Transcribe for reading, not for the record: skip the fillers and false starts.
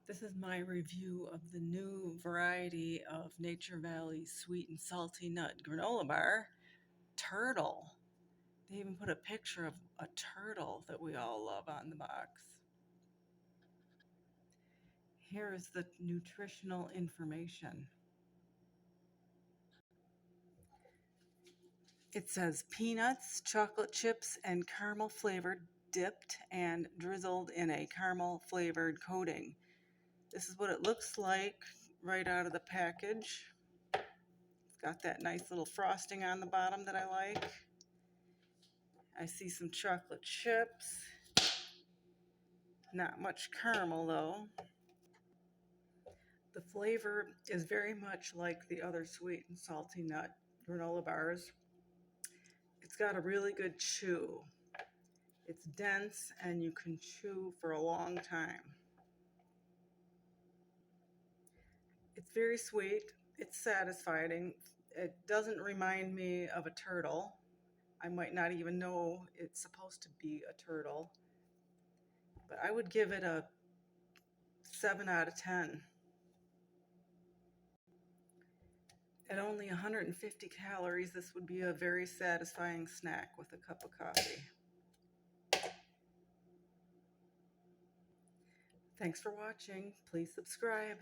This is my review of the new variety of Nature Valley sweet and salty nut granola bar, Turtle. They even put a picture of a turtle that we all love on the box. Here is the nutritional information. It says peanuts, chocolate chips, and caramel flavored, dipped and drizzled in a caramel flavored coating. This is what it looks like right out of the package. It's got that nice little frosting on the bottom that I like. I see some chocolate chips. Not much caramel though. The flavor is very much like the other sweet and salty nut granola bars. It's got a really good chew. It's dense and you can chew for a long time. It's very sweet. It's satisfying. It doesn't remind me of a turtle. I might not even know it's supposed to be a turtle. But I would give it a 7 out of 10. At only 150 calories, this would be a very satisfying snack with a cup of coffee. Thanks for watching. Please subscribe.